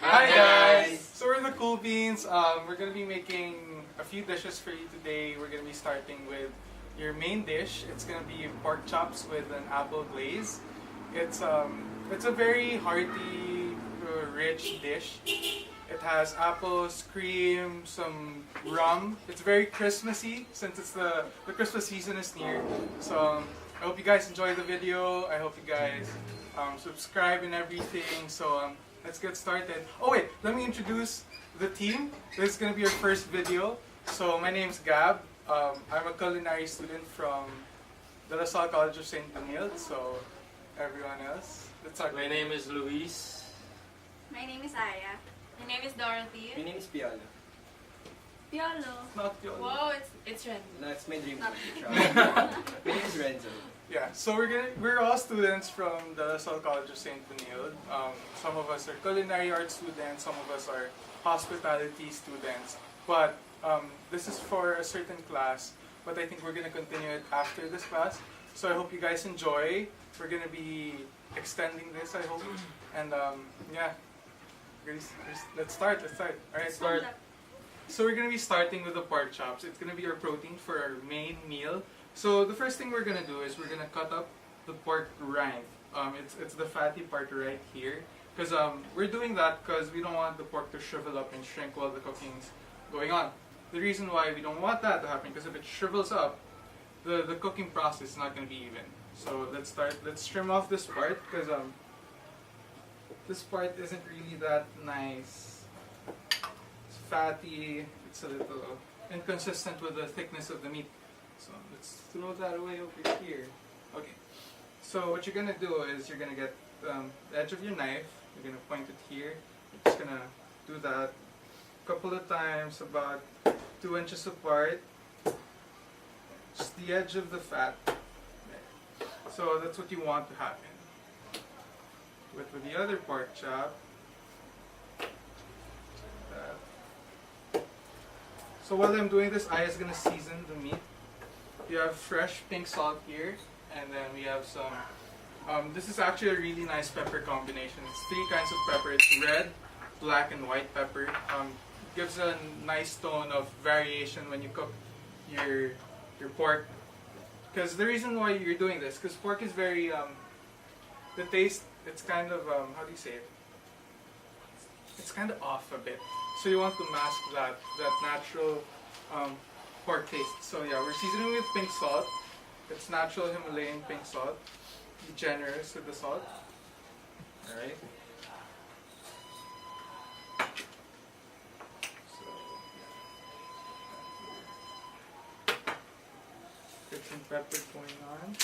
Hi guys! So we're the Cool Beans. We're gonna be making a few dishes for you today. We're gonna be starting with your main dish. It's gonna be pork chops with an apple glaze. It's a very hearty, rich dish. It has apples, cream, some rum. It's very Christmassy since it's the Christmas season is near. So I hope you guys enjoy the video. I hope you guys subscribe and everything. So let's get started. Oh wait, let me introduce the team. This is gonna be our first video. So my name's Gab. I'm a culinary student from the La Salle College of St. Benilde. So everyone else, let's start. My name is Luis. My name is Aya. My name is Dorothy. My name is Piolo. Piolo. Not your. Whoa, it's Ren. That's my dream Not- to try. My name is Renzo. Yeah, so we're all students from the La Salle College of St. Benilde. Some of us are culinary arts students, some of us are hospitality students. But this is for a certain class, but I think we're gonna continue it after this class. So I hope you guys enjoy. We're gonna be extending this, I hope. And yeah, let's start. All right, start. So we're gonna be starting with the pork chops. It's gonna be our protein for our main meal. So the first thing we're gonna do is we're gonna cut up the pork rind. It's the fatty part right here, because we're doing that because we don't want the pork to shrivel up and shrink while the cooking's going on. The reason why we don't want that to happen, because if it shrivels up, the cooking process is not gonna be even. So let's start. Let's trim off this part because this part isn't really that nice. It's fatty. It's a little inconsistent with the thickness of the meat. So let's throw that away over here. Okay. So what you're gonna do is you're gonna get the edge of your knife. You're gonna point it here. You're just gonna do that a couple of times, about 2 inches apart. Just the edge of the fat. There. So that's what you want to happen. With the other pork chop. So while I'm doing this, I is gonna season the meat. You have fresh pink salt here, and then we have some. This is actually a really nice pepper combination. It's 3 kinds of pepper. It's red, black, and white pepper. Gives a nice tone of variation when you cook your pork. Because the reason why you're doing this, because pork is very the taste. It's kind of how do you say it? It's kind of off a bit. So you want to mask that natural pork taste. So yeah, we're seasoning with pink salt. It's natural Himalayan pink salt. Be generous with the salt. Alright. So get some pepper going on.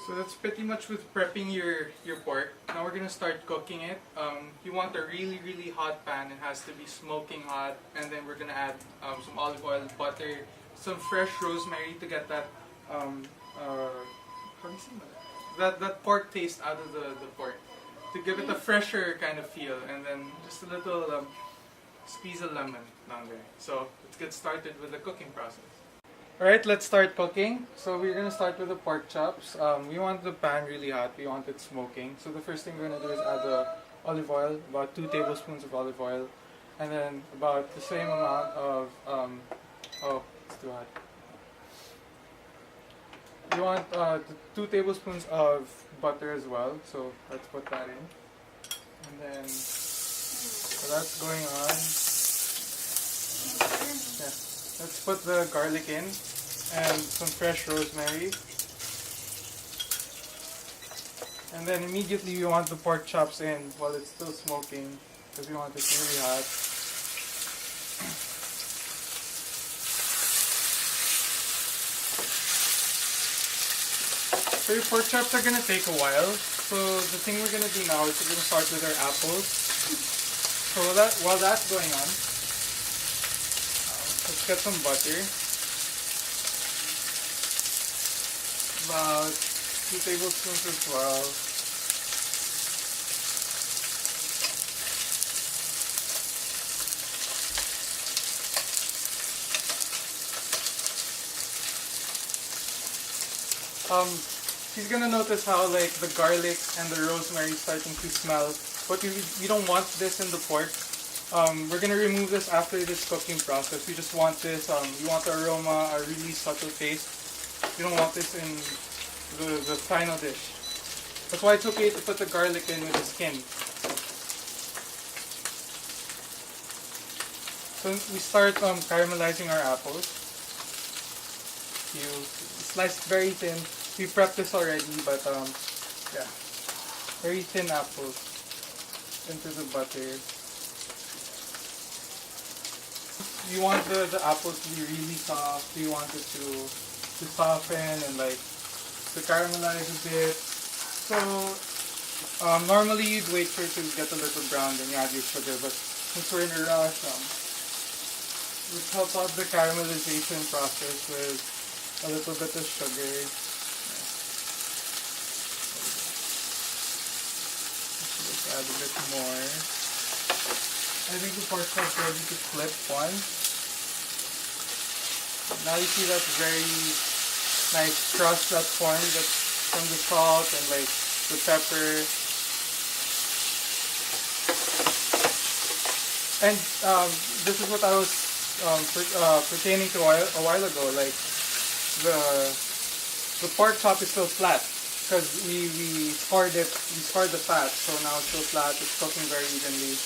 So that's pretty much with prepping your pork. Now we're gonna start cooking it. You want a really hot pan. It has to be smoking hot, and then we're gonna add some olive oil, butter, some fresh rosemary to get that how do you say that pork taste out of the pork, to give it a fresher kind of feel, and then just a little squeeze of lemon down there. So let's get started with the cooking process. Alright, let's start cooking. So we're gonna start with the pork chops. We want the pan really hot. We want it smoking. So the first thing we're gonna do is add the olive oil, about 2 tablespoons of olive oil, and then about the same amount of oh, it's too hot. You want 2 tablespoons of butter as well. So let's put that in, and then so that's going on. Yeah. Let's put the garlic in and some fresh rosemary. And then immediately we want the pork chops in while it's still smoking, because we want it really hot. So your pork chops are gonna take a while. So the thing we're gonna do now is we're gonna start with our apples. So while that's going on, let's get some butter. About 2 tablespoons as well. She's gonna notice how like the garlic and the rosemary is starting to smell, but we don't want this in the pork. We're gonna remove this after this cooking process. We just want this. We want the aroma, a really subtle taste. We don't want this in the final dish. That's why it's okay to put the garlic in with the skin. So we start caramelizing our apples. You slice very thin. We prepped this already, but yeah, very thin apples into the butter. You want the apples to be really soft. You want it to soften and like to caramelize a bit. So normally you'd wait for it to get a little brown, then you add your sugar. But since we're in a rush, let's help out the caramelization process with a little bit of sugar. Let's add a bit more. I think the pork is ready to flip one. Now you see that very nice crust that's formed that's from the salt and like the pepper. And this is what I was pertaining to a while ago. Like the pork chop is still flat because we scored the fat, so now it's still flat. It's cooking very evenly.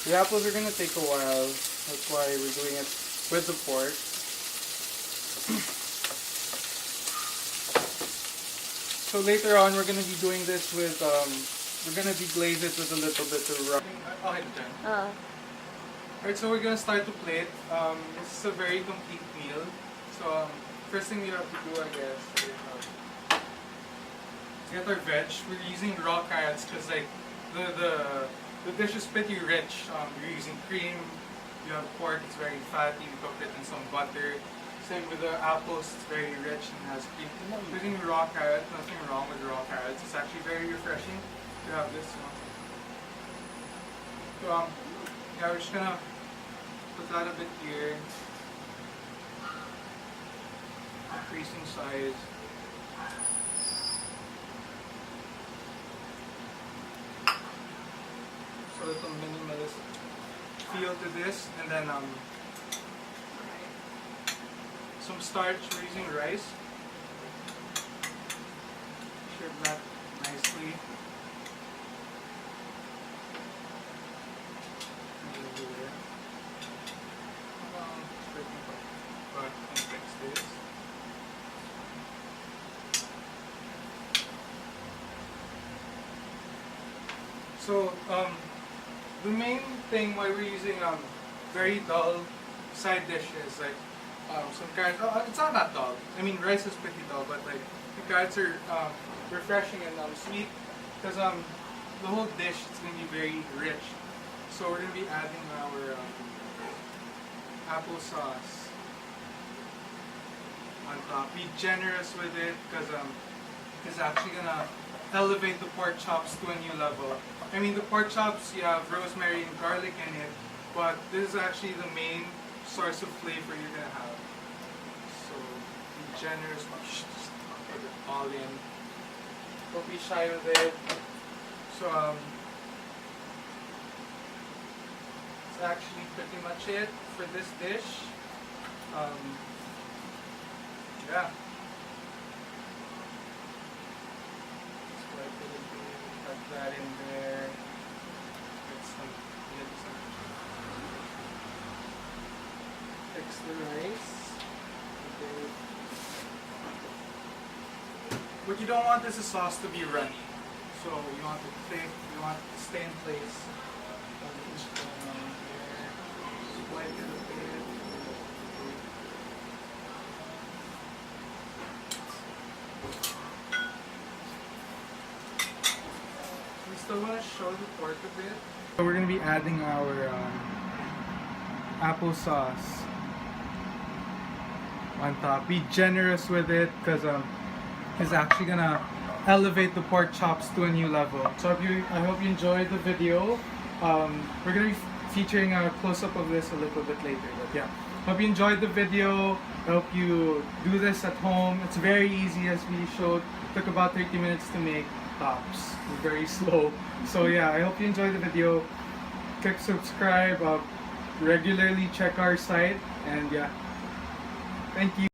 The apples are gonna take a while. That's why we're doing it with the pork. So later on, we're gonna be doing this with we're gonna deglaze it with a little bit of rum. Okay, Jen. Alright, so we're gonna start to plate. This is a very complete meal. So first thing we have to do, I guess, is get our veg. We're using raw carrots because like the dish is pretty rich. You're using cream, you have pork, it's very fatty, you cook it in some butter. Same with the apples, it's very rich and has cream. Using raw carrot, nothing wrong with raw carrots. It's actually very refreshing to have this. So yeah, we're just gonna put that a bit here. Increasing size. A little minimalist feel to this, and then some starch. We're using rice. Shred that nicely. But fix this. So the main thing why we're using very dull side dishes like some carrots. Oh, it's not that dull. I mean, rice is pretty dull, but like the carrots are refreshing and sweet because the whole dish is going to be very rich. So we're going to be adding our applesauce on top. Be generous with it because it's actually going to elevate the pork chops to a new level. I mean, the pork chops, you have rosemary and garlic in it, but this is actually the main source of flavor you're gonna have. So be generous, just put it all in. Don't be shy with it. So it's actually pretty much it for this dish. Yeah. Put that in there. Fix the rice. Okay. What you don't want is the sauce to be runny. So you want it thick, you want it to stay in place. Just going on here. Swipe it a bit. We still want to show the pork a bit. So we're going to be adding our applesauce. on top. Be generous with it because it's actually gonna elevate the pork chops to a new level. So I hope you enjoyed the video. We're gonna be featuring a close-up of this a little bit later. But yeah, hope you enjoyed the video. I hope you do this at home. It's very easy, as we showed. Took about 30 minutes to make tops. It's very slow. So yeah, I hope you enjoyed the video. Click subscribe. Regularly check our site. And yeah, thank you.